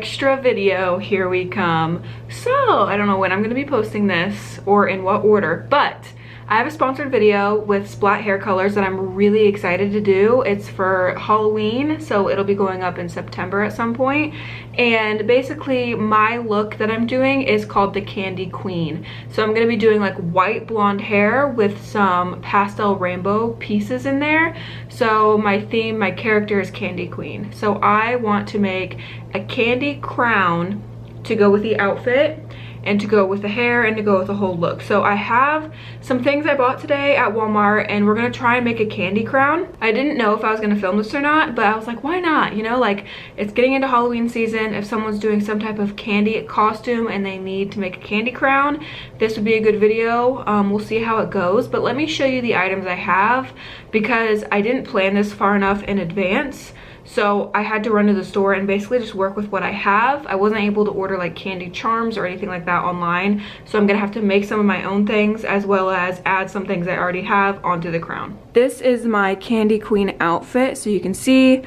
extra video. Here we come. So I don't know when I'm gonna be posting this or in what order, but I have a sponsored video with Splat hair colors that I'm really excited to do. It's for Halloween, so it'll be going up in September at some point. And basically my look that I'm doing is called the Candy Queen. So I'm gonna be doing like white blonde hair with some pastel rainbow pieces in there. So my theme, my character is Candy Queen. So I want to make a candy crown to go with the outfit and to go with the hair and to go with the whole look. So I have some things I bought today at Walmart and we're gonna try and make a candy crown. I didn't know if I was gonna film this or not, but I was like, why not? You know, like it's getting into Halloween season. If someone's doing some type of candy costume and they need to make a candy crown, this would be a good video. We'll see how it goes, but let me show you the items I have because I didn't plan this far enough in advance. So I had to run to the store and basically just work with what I have. I wasn't able to order like candy charms or anything like that online. So I'm gonna have to make some of my own things as well as add some things I already have onto the crown. This is my Candy Queen outfit. So you can see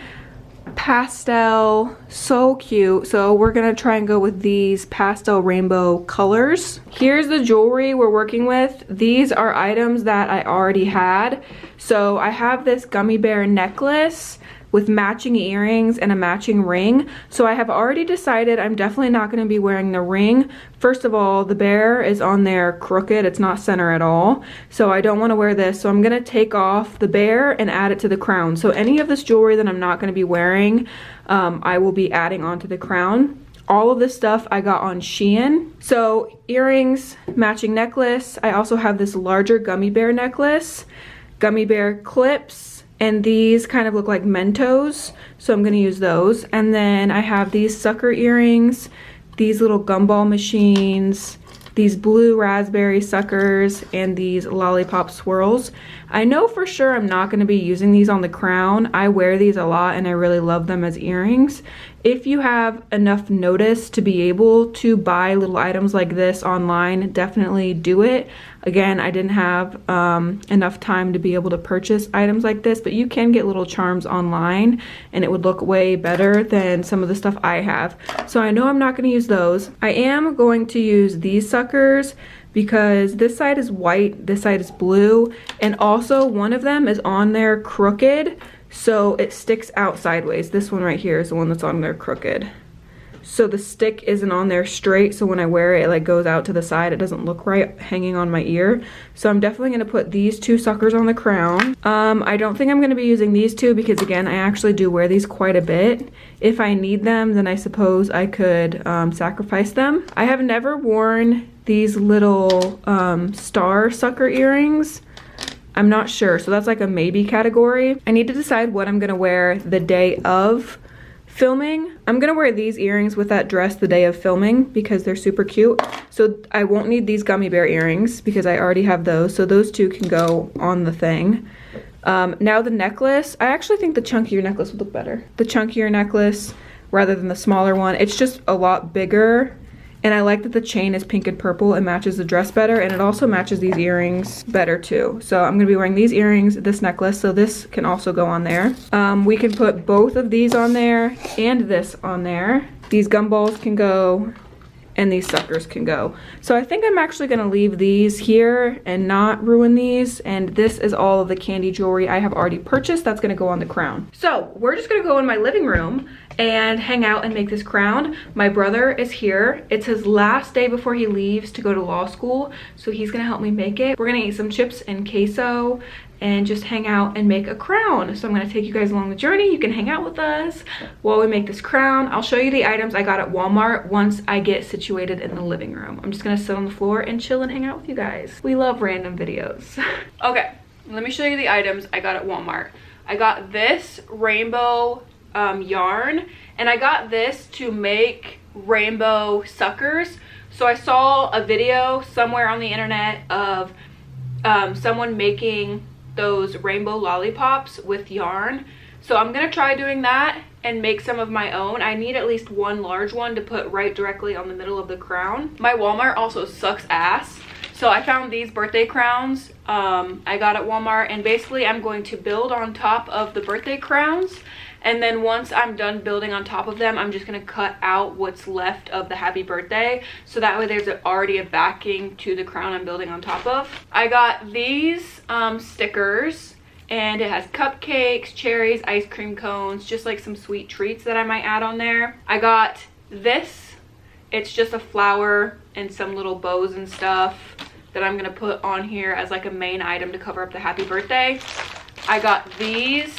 pastel, so cute. So we're gonna try and go with these pastel rainbow colors. Here's the jewelry we're working with. These are items that I already had. So I have this gummy bear necklace with matching earrings and a matching ring. So I have already decided I'm definitely not gonna be wearing the ring. First of all, the bear is on there crooked, it's not center at all. So I don't wanna wear this. So I'm gonna take off the bear and add it to the crown. So any of this jewelry that I'm not gonna be wearing, I will be adding onto the crown. All of this stuff I got on Shein. So earrings, matching necklace. I also have this larger gummy bear necklace, gummy bear clips, and these kind of look like Mentos, so I'm gonna use those. And then I have these sucker earrings, these little gumball machines, these blue raspberry suckers, and these lollipop swirls. I know for sure I'm not gonna be using these on the crown. I wear these a lot and I really love them as earrings. If you have enough notice to be able to buy little items like this online, definitely do it. Again, I didn't have enough time to be able to purchase items like this, but you can get little charms online and it would look way better than some of the stuff I have. So I know I'm not gonna use those. I am going to use these suckers because this side is white, this side is blue, and also one of them is on there crooked, so it sticks out sideways. This one right here is the one that's on there crooked. So the stick isn't on there straight, so when I wear it, it like goes out to the side. It doesn't look right hanging on my ear. So I'm definitely gonna put these two suckers on the crown. I don't think I'm gonna be using these two because again, I actually do wear these quite a bit. If I need them, then I suppose I could sacrifice them. I have never worn these little star sucker earrings. I'm not sure, so that's like a maybe category. I need to decide what I'm gonna wear the day of filming. I'm gonna wear these earrings with that dress the day of filming because they're super cute. So I won't need these gummy bear earrings because I already have those. So those two can go on the thing. Now the necklace, I actually think the chunkier necklace would look better. The chunkier necklace rather than the smaller one. It's just a lot bigger. And I like that the chain is pink and purple. It matches the dress better and it also matches these earrings better too. So I'm gonna be wearing these earrings, this necklace, so this can also go on there. We can put both of these on there and this on there. These gumballs can go and these suckers can go. So I think I'm actually gonna leave these here and not ruin these. And this is all of the candy jewelry I have already purchased that's gonna go on the crown. So we're just gonna go in my living room and hang out and make this crown. My brother is here. It's his last day before he leaves to go to law school, so he's gonna help me make it. We're gonna eat some chips and queso and just hang out and make a crown. So I'm gonna take you guys along the journey. You can hang out with us while we make this crown. I'll show you the items I got at Walmart once I get situated in the living room. I'm just gonna sit on the floor and chill and hang out with you guys. We love random videos. Okay, let me show you the items I got at Walmart. I got this rainbow yarn, and I got this to make rainbow suckers. So I saw a video somewhere on the internet of someone making those rainbow lollipops with yarn. So I'm gonna try doing that and make some of my own. I need at least one large one to put right directly on the middle of the crown. My Walmart also sucks ass. So So I found these birthday crowns I got at Walmart, and basically I'm going to build on top of the birthday crowns, and then once I'm done building on top of them, I'm just going to cut out what's left of the happy birthday, so that way there's already a backing to the crown I'm building on top of. I got these stickers, and it has cupcakes, cherries, ice cream cones, just like some sweet treats that I might add on there. I got this. It's just a flower and some little bows and stuff that I'm gonna put on here as like a main item to cover up the happy birthday. I got these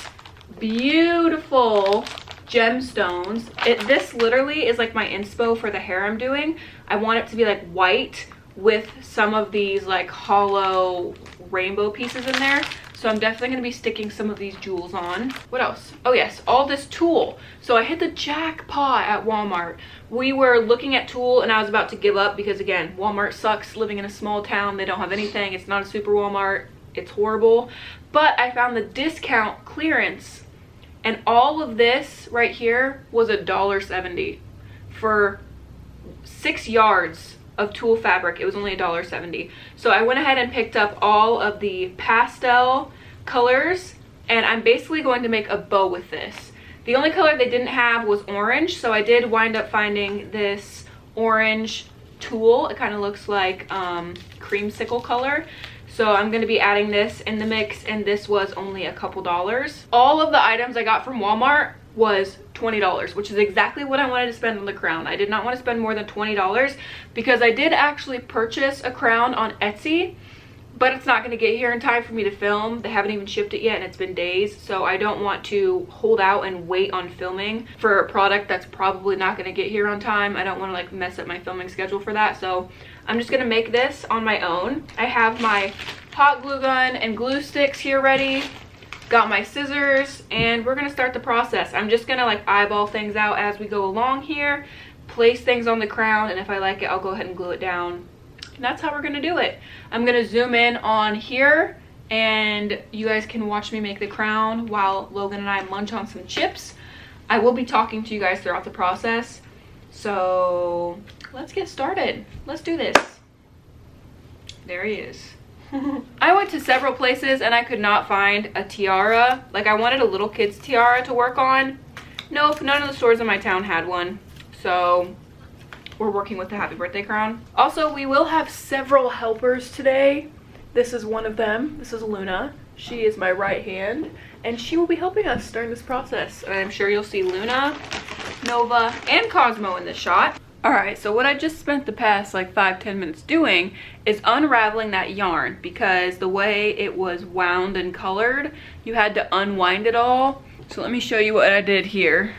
beautiful gemstones. This literally is like my inspo for the hair I'm doing. I want it to be like white with some of these like hollow rainbow pieces in there. So I'm definitely going to be sticking some of these jewels on. What else? Oh yes, all this tulle. So I hit the jackpot at Walmart. We were looking at tulle and I was about to give up because, again, Walmart sucks. Living in a small town, they don't have anything. It's not a super Walmart. It's horrible. But I found the discount clearance, and all of this right here was $1.70 for 6 yards of tulle fabric. It was only $1.70. So I went ahead and picked up all of the pastel colors, and I'm basically going to make a bow with this. The only color they didn't have was orange, so I did wind up finding this orange tulle. It kind of looks like creamsicle color. So I'm going to be adding this in the mix, and this was only a couple dollars. All of the items I got from Walmart was $20, which is exactly what I wanted to spend on the crown. I did not want to spend more than $20 because I did actually purchase a crown on Etsy, but it's not going to get here in time for me to film. They haven't even shipped it yet, and it's been days, so I don't want to hold out and wait on filming for a product that's probably not going to get here on time. I don't want to like mess up my filming schedule for that, so I'm just going to make this on my own. I have my hot glue gun and glue sticks here ready. Got my scissors, and we're gonna start the process. I'm just gonna like eyeball things out as we go along here, place things on the crown, and if I like it, I'll go ahead and glue it down. And that's how we're gonna do it. I'm gonna zoom in on here, and you guys can watch me make the crown while Logan and I munch on some chips. I will be talking to you guys throughout the process. So let's get started. Let's do this. There he is. I went to several places and I could not find a tiara. Like, I wanted a little kid's tiara to work on. Nope, none of the stores in my town had one. So we're working with the happy birthday crown. Also, we will have several helpers today. This is one of them. This is Luna. She is my right hand, and she will be helping us during this process. And I'm sure you'll see Luna, Nova, and Cosmo in this shot. Alright, so what I just spent the past like 5-10 minutes doing is unraveling that yarn, because the way it was wound and colored, you had to unwind it all. So let me show you what I did here.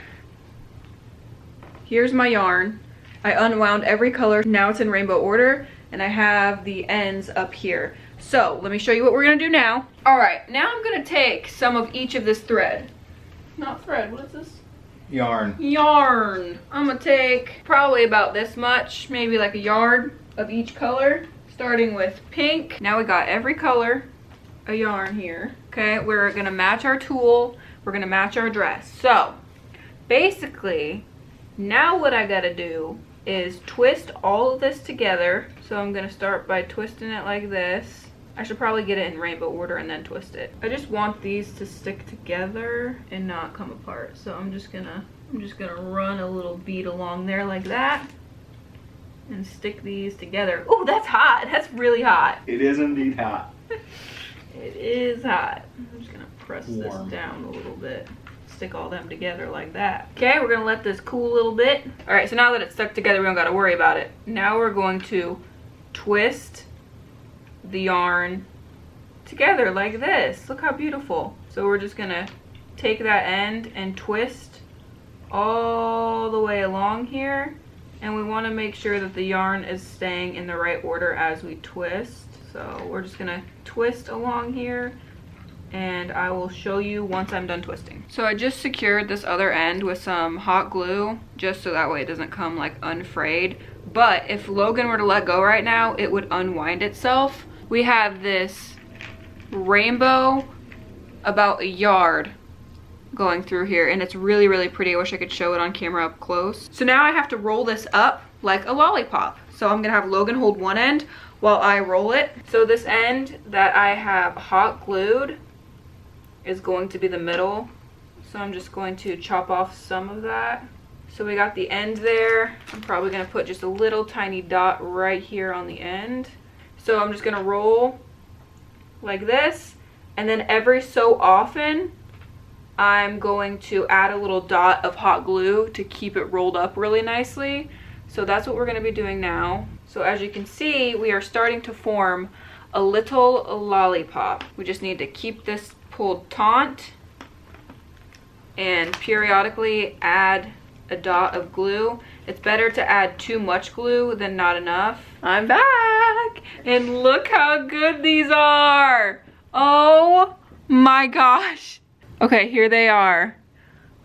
Here's my yarn. I unwound every color. Now it's in rainbow order, and I have the ends up here. So let me show you what we're gonna do now. Alright, now I'm gonna take some of each of this thread. Not thread, what is this? Yarn. Yarn. I'm gonna take probably about this much, maybe like a yard of each color, starting with pink. Now we got every color of yarn here. Okay, we're gonna match our tulle, we're gonna match our dress. So basically, now what I gotta do is twist all of this together. So I'm gonna start by twisting it like this. I should probably get it in rainbow order and then twist it. I just want these to stick together and not come apart. So I'm just gonna run a little bead along there like that and stick these together. Oh, that's hot. That's really hot. It is indeed hot. It is hot. I'm just gonna press this down a little bit. Stick all them together like that. Okay, we're gonna let this cool a little bit. All right, so now that it's stuck together, we don't gotta worry about it. Now we're going to twist the yarn together like this. Look how beautiful. So we're just gonna take that end and twist all the way along here, and we want to make sure that the yarn is staying in the right order as we twist. So we're just gonna twist along here, and I will show you once I'm done twisting. So I just secured this other end with some hot glue, just so that way it doesn't come like unfrayed. But if Logan were to let go right now, it would unwind itself. We have this rainbow about a yard going through here, and it's really, really pretty. I wish I could show it on camera up close. So now I have to roll this up like a lollipop. So I'm gonna have Logan hold one end while I roll it. So this end that I have hot glued is going to be the middle. So I'm just going to chop off some of that. So we got the end there. I'm probably gonna put just a little tiny dot right here on the end. So I'm just gonna roll like this, and then every so often I'm going to add a little dot of hot glue to keep it rolled up really nicely. So that's what we're gonna be doing now. So as you can see, we are starting to form a little lollipop. We just need to keep this pulled taut and periodically add a dot of glue. It's better to add too much glue than not enough. I'm back, and look how good these are. Oh my gosh. Okay, here they are.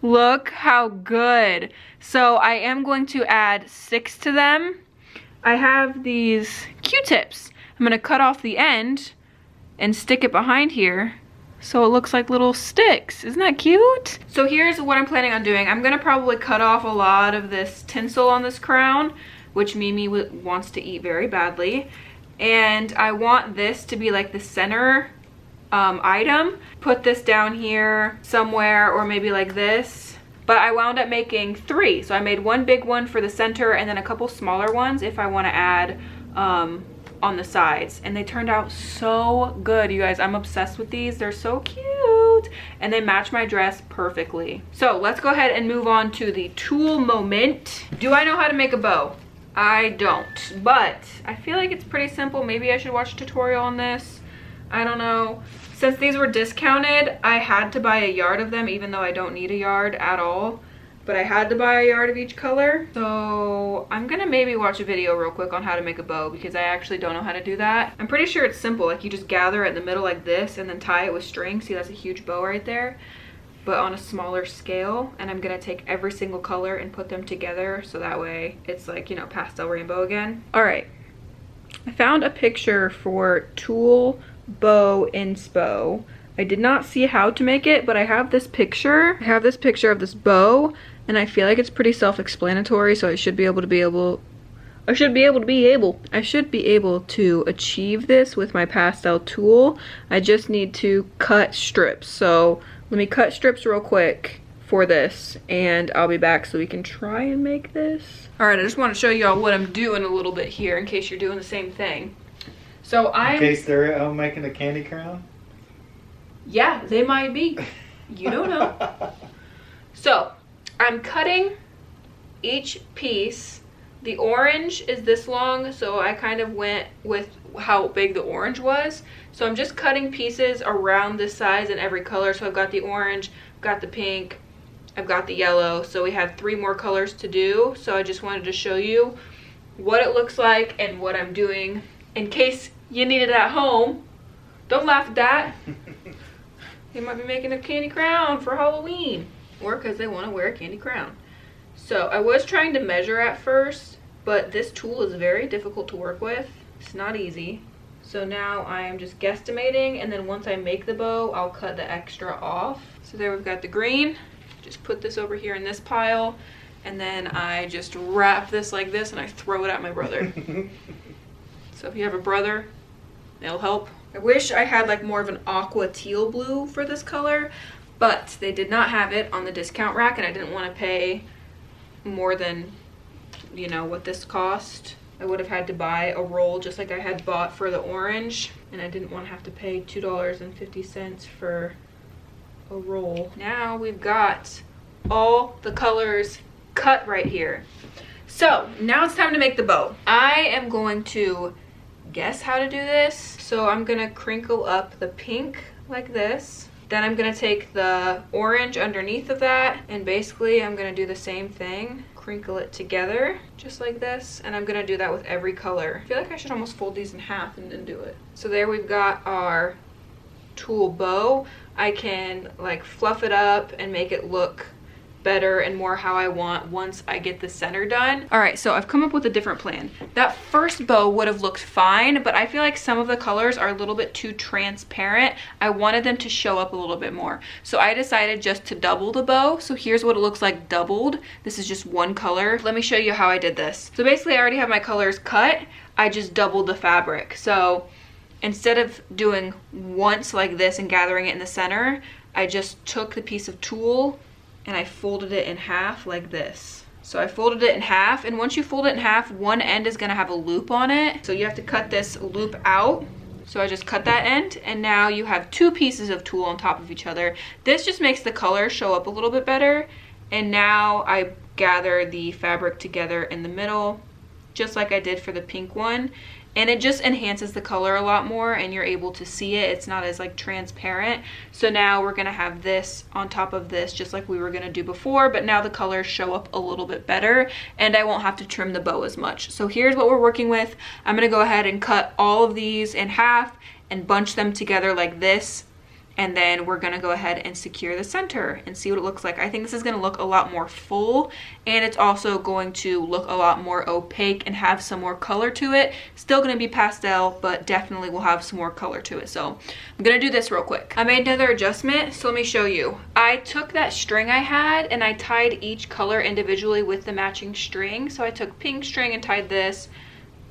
Look how good. So I am going to add 6 to them. I have these Q-tips. I'm gonna cut off the end and stick it behind here so it looks like little sticks. Isn't that cute? So here's what I'm planning on doing. I'm gonna probably cut off a lot of this tinsel on this crown, which Mimi wants to eat very badly. And I want this to be like the center item. Put this down here somewhere, or maybe like this. But I wound up making 3. So I made one big one for the center and then a couple smaller ones if I want to add on the sides. And they turned out so good, you guys. I'm obsessed with these. They're so cute and they match my dress perfectly. So let's go ahead and move on to the tool moment. Do I know how to make a bow? I don't, but I feel like it's pretty simple. Maybe I should watch a tutorial on this. I don't know. Since these were discounted, I had to buy a yard of them, even though I don't need a yard at all. But I had to buy a yard of each color. So I'm gonna maybe watch a video real quick on how to make a bow, because I actually don't know how to do that. I'm pretty sure it's simple. Like, you just gather it in the middle like this and then tie it with string. See, that's a huge bow right there, but on a smaller scale. And I'm gonna take every single color and put them together so that way it's like, you know, pastel rainbow again. All right, I found a picture for tulle bow inspo. I did not see how to make it, but I have this picture. I have this picture of this bow, and I feel like it's pretty self-explanatory, so I should be able to achieve this with my pastel tool. I just need to cut strips. So let me cut strips real quick for this, and I'll be back so we can try and make this. All right, I just want to show y'all what I'm doing a little bit here in case you're doing the same thing. So in case they're making a candy crown? Yeah, they might be. You don't know. So I'm cutting each piece. The orange is this long, so I kind of went with how big the orange was. So I'm just cutting pieces around this size in every color. So I've got the orange, I've got the pink, I've got the yellow. So we have 3 more colors to do. So I just wanted to show you what it looks like and what I'm doing in case you need it at home. Don't laugh at that. They might be making a candy crown for Halloween, or because they want to wear a candy crown. So I was trying to measure at first, but this tool is very difficult to work with. It's not easy. So now I am just guesstimating, and then once I make the bow, I'll cut the extra off. So there we've got the green. Just put this over here in this pile, and then I just wrap this like this and I throw it at my brother. So if you have a brother, it'll help. I wish I had like more of an aqua teal blue for this color, but they did not have it on the discount rack, and I didn't want to pay more than, you know, what this cost. I would have had to buy a roll just like I had bought for the orange, and I didn't want to have to pay $2.50 for a roll. Now we've got all the colors cut right here. So now it's time to make the bow. I am going to guess how to do this. So I'm gonna crinkle up the pink like this. Then I'm gonna take the orange underneath of that, and basically I'm gonna do the same thing. Crinkle it together just like this, and I'm gonna do that with every color. I feel like I should almost fold these in half and then do it. So there we've got our tulle bow. I can like fluff it up and make it look better and more how I want once I get the center done. All right, so I've come up with a different plan. That first bow would have looked fine, but I feel like some of the colors are a little bit too transparent. I wanted them to show up a little bit more. So I decided just to double the bow. So here's what it looks like doubled. This is just one color. Let me show you how I did this. So basically I already have my colors cut. I just doubled the fabric. So instead of doing once like this and gathering it in the center, I just took the piece of tulle and I folded it in half like this. So I folded it in half, and once you fold it in half, one end is gonna have a loop on it. So you have to cut this loop out. So I just cut that end, and now you have two pieces of tulle on top of each other. This just makes the color show up a little bit better. And now I gather the fabric together in the middle, just like I did for the pink one. And it just enhances the color a lot more, and you're able to see it. It's not as like transparent. So now we're gonna have this on top of this, just like we were gonna do before, but now the colors show up a little bit better, and I won't have to trim the bow as much. So here's what we're working with. I'm gonna go ahead and cut all of these in half and bunch them together like this. And then we're gonna go ahead and secure the center and see what it looks like. I think this is gonna look a lot more full, and it's also going to look a lot more opaque and have some more color to it. Still gonna be pastel, but definitely will have some more color to it. So I'm gonna do this real quick. I made another adjustment, so let me show you. I took that string I had and I tied each color individually with the matching string. So I took pink string and tied this,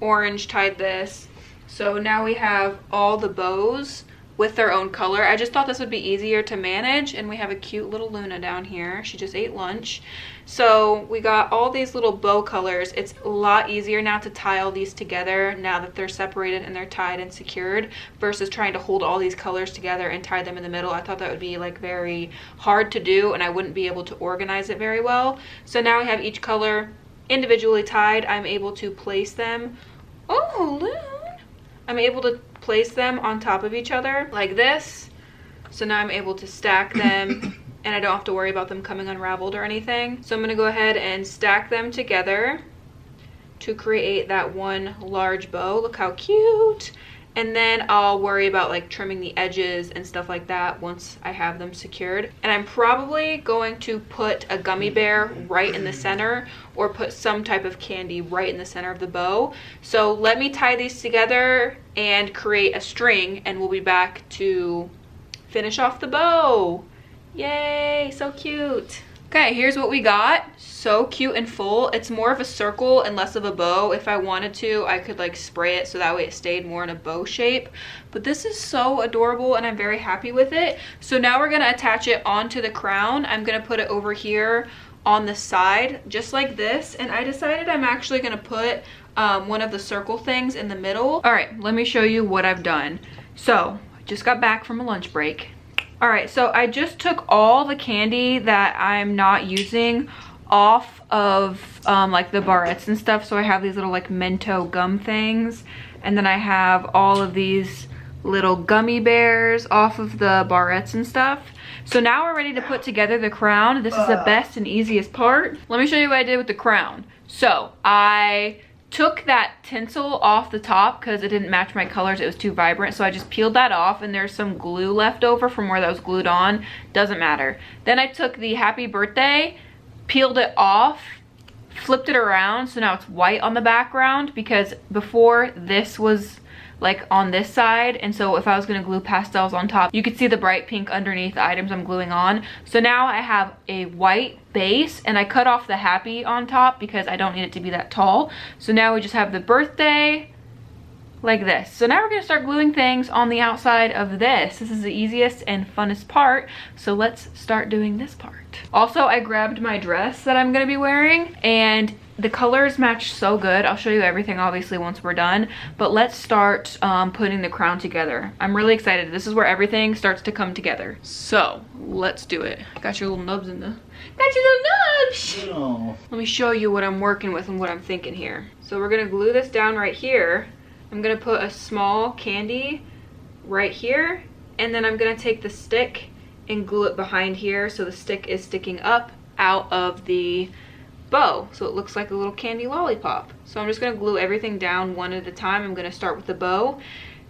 orange tied this. So now we have all the bows with their own color. I just thought this would be easier to manage, and we have a cute little Luna down here. She just ate lunch. So we got all these little bow colors. It's a lot easier now to tie all these together now that they're separated and they're tied and secured, versus trying to hold all these colors together and tie them in the middle. I thought that would be like very hard to do, and I wouldn't be able to organize it very well. So now we have each color individually tied. I'm able to place them. Oh, Loon! I'm able to place them on top of each other like this. So now I'm able to stack them and I don't have to worry about them coming unraveled or anything. So I'm gonna go ahead and stack them together to create that one large bow. Look how cute. And then I'll worry about like trimming the edges and stuff like that once I have them secured. And I'm probably going to put a gummy bear right in the center, or put some type of candy right in the center of the bow. So let me tie these together and create a string, and we'll be back to finish off the bow. Yay, so cute. Okay, here's what we got. So cute and full. It's more of a circle and less of a bow. If I wanted to, I could like spray it so that way it stayed more in a bow shape. But this is so adorable and I'm very happy with it. So now we're gonna attach it onto the crown. I'm gonna put it over here on the side, just like this. And I decided I'm actually gonna put one of the circle things in the middle. All right, let me show you what I've done. So I just got back from a lunch break. All right, so I just took all the candy that I'm not using off of like the barrettes and stuff. So I have these little like Mento gum things, and then I have all of these little gummy bears off of the barrettes and stuff. So now we're ready to put together the crown. This is the best and easiest part. Let me show you what I did with the crown. So I took that tinsel off the top because it didn't match my colors. It was too vibrant. So I just peeled that off, and there's some glue left over from where that was glued on. Doesn't matter. Then I took the happy birthday, peeled it off, flipped it around. So now it's white on the background, because before this was like on this side, and so if I was gonna glue pastels on top, you could see the bright pink underneath the items I'm gluing on. So now I have a white base, and I cut off the happy on top because I don't need it to be that tall. So now we just have the birthday like this. So now we're gonna start gluing things on the outside of this. This is the easiest and funnest part. So let's start doing this part. Also, I grabbed my dress that I'm gonna be wearing, and the colors match so good. I'll show you everything obviously once we're done, but let's start putting the crown together. I'm really excited. This is where everything starts to come together. So let's do it. Got your little nubs in the, got your little nubs. Oh. Let me show you what I'm working with and what I'm thinking here. So we're gonna glue this down right here. I'm gonna put a small candy right here, and then I'm gonna take the stick and glue it behind here so the stick is sticking up out of the bow, so it looks like a little candy lollipop. So I'm just gonna glue everything down one at a time. I'm gonna start with the bow,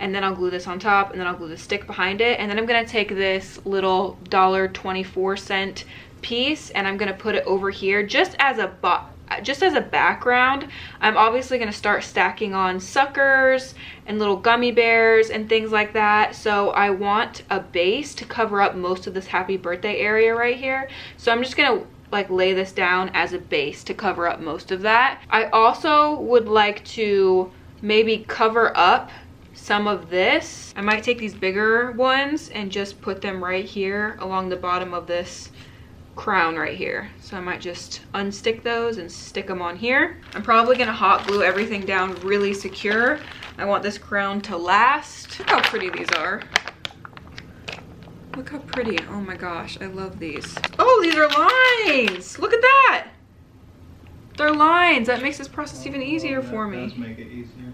and then I'll glue this on top, and then I'll glue the stick behind it. And then I'm gonna take this little $1.24 piece and I'm gonna put it over here just as a background. I'm obviously gonna start stacking on suckers and little gummy bears and things like that. So I want a base to cover up most of this happy birthday area right here. So I'm just gonna like lay this down as a base to cover up most of that. I also would like to maybe cover up some of this. I might take these bigger ones and just put them right here along the bottom of this crown right here. So I might just unstick those and stick them on here. I'm probably gonna hot glue everything down really secure. I want this crown to last. Look how pretty these are. Look how pretty. Oh my gosh, I love these. Oh, these are lines. Look at that. They're lines. That makes this process even easier for me. Does make it easier.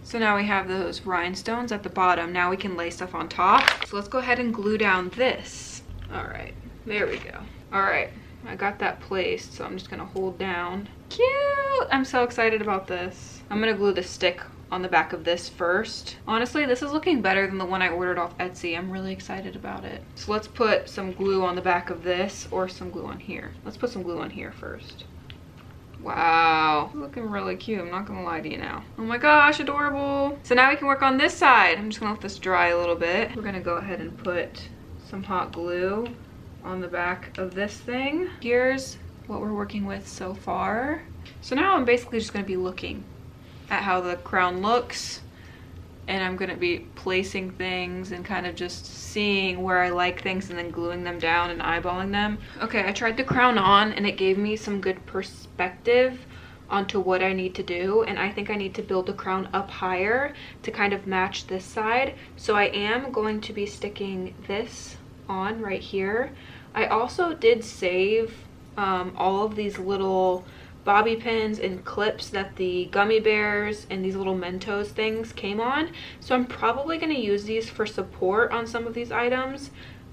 So now we have those rhinestones at the bottom. Now we can lay stuff on top. So let's go ahead and glue down this. All right, there we go. All right, I got that placed, so I'm just gonna hold down. Cute. I'm so excited about this. I'm gonna glue the stick on the back of this first. Honestly, this is looking better than the one I ordered off Etsy. I'm really excited about it. So let's put some glue on the back of this, or some glue on here. Let's put some glue on here first. Wow, looking really cute. I'm not gonna lie to you now. Oh my gosh, adorable. So now we can work on this side. I'm just gonna let this dry a little bit. We're gonna go ahead and put some hot glue on the back of this thing. Here's what we're working with so far. So now I'm basically just gonna be looking at how the crown looks, and I'm gonna be placing things and kind of just seeing where I like things and then gluing them down and eyeballing them. Okay, I tried the crown on and it gave me some good perspective onto what I need to do, and I think I need to build the crown up higher to kind of match this side. So I am going to be sticking this on right here. I also did save all of these little bobby pins and clips that the gummy bears and these little Mentos things came on. So I'm probably going to use these for support on some of these items.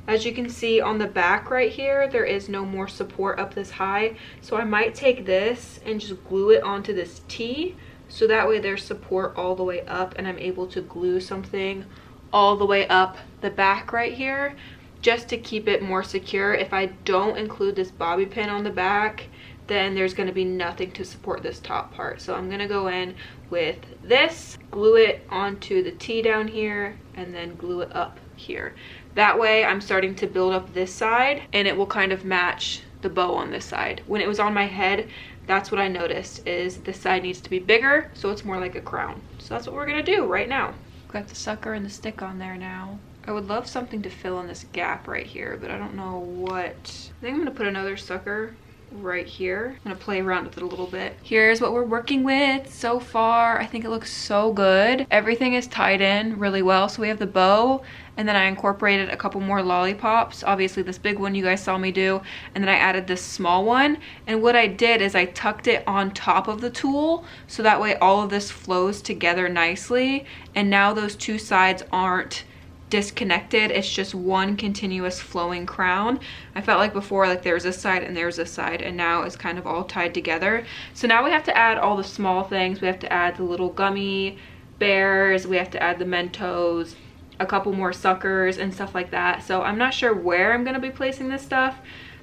As you can see on the back right here, there is no more support up this high. So I might take this and just glue it onto this T, so that way there's support all the way up and I'm able to glue something all the way up the back right here, just to keep it more secure. If I don't include this bobby pin on the back, then there's going to be nothing to support this top part. So I'm going to go in with this, glue it onto the T down here, and then glue it up here. That way I'm starting to build up this side and it will kind of match the bow on this side. When it was on my head, that's what I noticed, is this side needs to be bigger so it's more like a crown. So that's what we're going to do right now. Got the sucker and the stick on there now. I would love something to fill in this gap right here, but I don't know what. I think I'm going to put another sucker right here. I'm gonna play around with it a little bit. Here's what we're working with so far. I think it looks so good. Everything is tied in really well. So we have the bow, and then I incorporated a couple more lollipops. Obviously this big one you guys saw me do, and then I added this small one. And what I did is I tucked it on top of the tool, so that way all of this flows together nicely. And now those two sides aren't disconnected, it's just one continuous flowing crown. I felt like before, like there was this side and there's this side, and now it's kind of all tied together. So now we have to add all the small things. We have to add the little gummy bears, we have to add the Mentos, a couple more suckers and stuff like that. So I'm not sure where I'm going to be placing this stuff.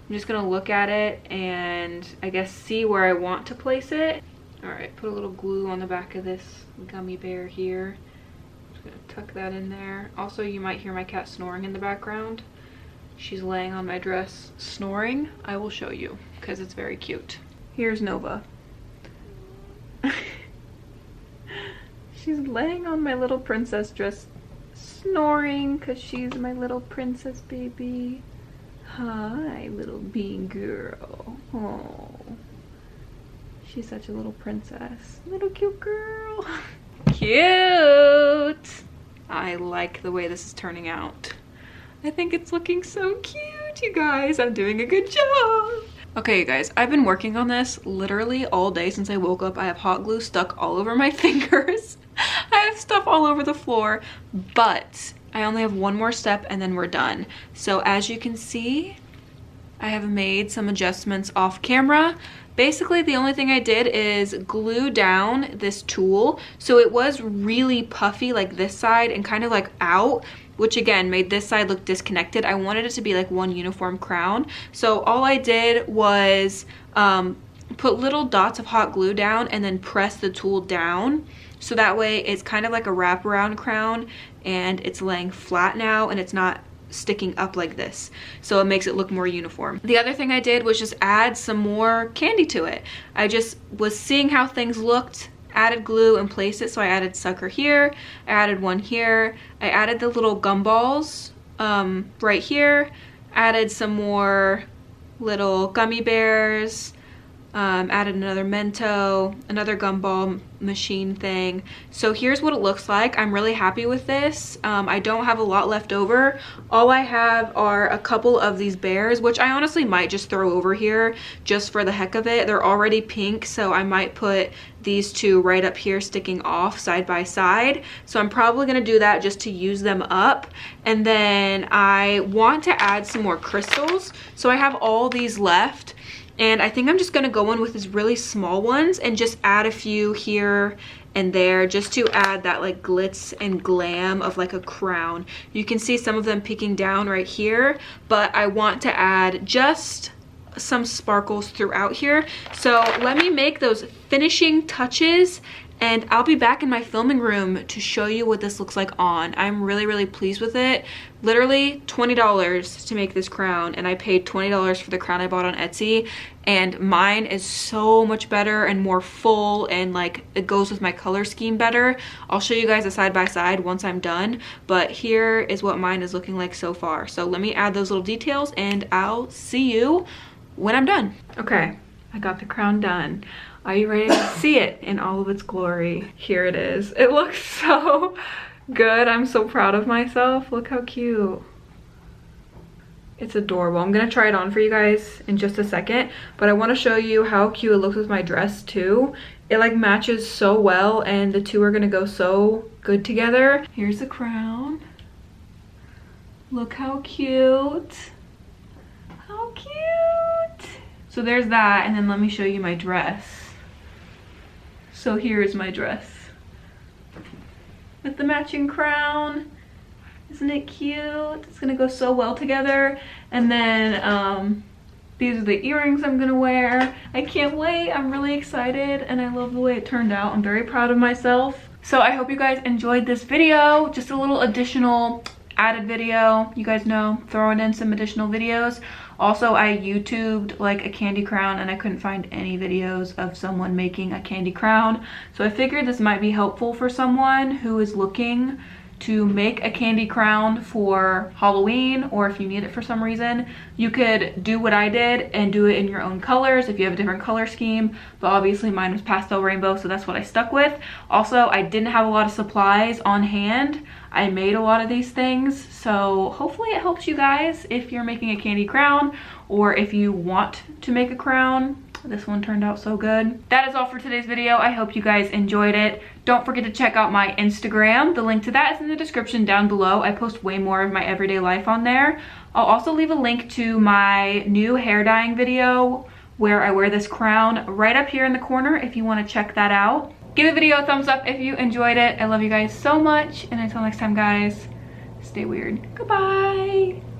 I'm just going to look at it and I guess see where I want to place it. All right, put a little glue on the back of this gummy bear here. Gonna tuck that in there. Also, you might hear my cat snoring in the background. She's laying on my dress snoring. I will show you because it's very cute. Here's Nova. She's laying on my little princess dress snoring because she's my little princess baby. Hi, little bean girl. Oh, she's such a little princess. Little cute girl. Cute. I like the way this is turning out. I think it's looking so cute, you guys. I'm doing a good job. Okay, you guys, I've been working on this literally all day since I woke up. I have hot glue stuck all over my fingers. I have stuff all over the floor, but I only have one more step and then we're done. So as you can see, I have made some adjustments off camera. Basically, the only thing I did is glue down this tulle. So it was really puffy like this side and kind of like out, which again made this side look disconnected. I wanted it to be like one uniform crown. So all I did was put little dots of hot glue down and then press the tulle down. So that way it's kind of like a wraparound crown and it's laying flat now and it's not sticking up like this, so it makes it look more uniform. The other thing I did was just add some more candy to it. I just was seeing how things looked, added glue and placed it. So I added sucker here, I added one here, I added the little gumballs right here, added some more little gummy bears, added another Mento, another gumball machine thing. So here's what it looks like. I'm really happy with this. I don't have a lot left over. All I have are a couple of these bears, which I honestly might just throw over here just for the heck of it. They're already pink, so I might put these two right up here sticking off side by side. So I'm probably gonna do that just to use them up. And then I want to add some more crystals. So I have all these left. And I think I'm just gonna go in with these really small ones and just add a few here and there just to add that like glitz and glam of like a crown. You can see some of them peeking down right here, but I want to add just some sparkles throughout here. So let me make those finishing touches and I'll be back in my filming room to show you what this looks like on. I'm really, really pleased with it. Literally $20 to make this crown, and I paid $20 for the crown I bought on Etsy, and mine is so much better and more full, and like it goes with my color scheme better. I'll show you guys a side by side once I'm done, but here is what mine is looking like so far. So let me add those little details and I'll see you when I'm done. Okay, I got the crown done. Are you ready to see it in all of its glory? Here it is. It looks so good. I'm so proud of myself. Look how cute. It's adorable. I'm gonna try it on for you guys in just a second, but I want to show you how cute it looks with my dress too. It like matches so well and the two are gonna go so good together. Here's the crown. Look how cute. How cute. So there's that, and then let me show you my dress. So here is my dress with the matching crown. Isn't it cute? It's gonna go so well together. And then these are the earrings I'm gonna wear. I can't wait. I'm really excited and I love the way it turned out. I'm very proud of myself. So I hope you guys enjoyed this video. Just a little additional added video. You guys know, throwing in some additional videos. Also, I YouTubed like a candy crown and I couldn't find any videos of someone making a candy crown. So I figured this might be helpful for someone who is looking to make a candy crown for Halloween, or if you need it for some reason. You could do what I did and do it in your own colors if you have a different color scheme, but obviously mine was pastel rainbow, so that's what I stuck with. Also, I didn't have a lot of supplies on hand. I made a lot of these things, so hopefully it helps you guys if you're making a candy crown or if you want to make a crown. This one turned out so good. That is all for today's video. I hope you guys enjoyed it. Don't forget to check out my Instagram. The link to that is in the description down below. I post way more of my everyday life on there. I'll also leave a link to my new hair dyeing video where I wear this crown right up here in the corner if you want to check that out. Give the video a thumbs up if you enjoyed it. I love you guys so much, and until next time guys, stay weird. Goodbye.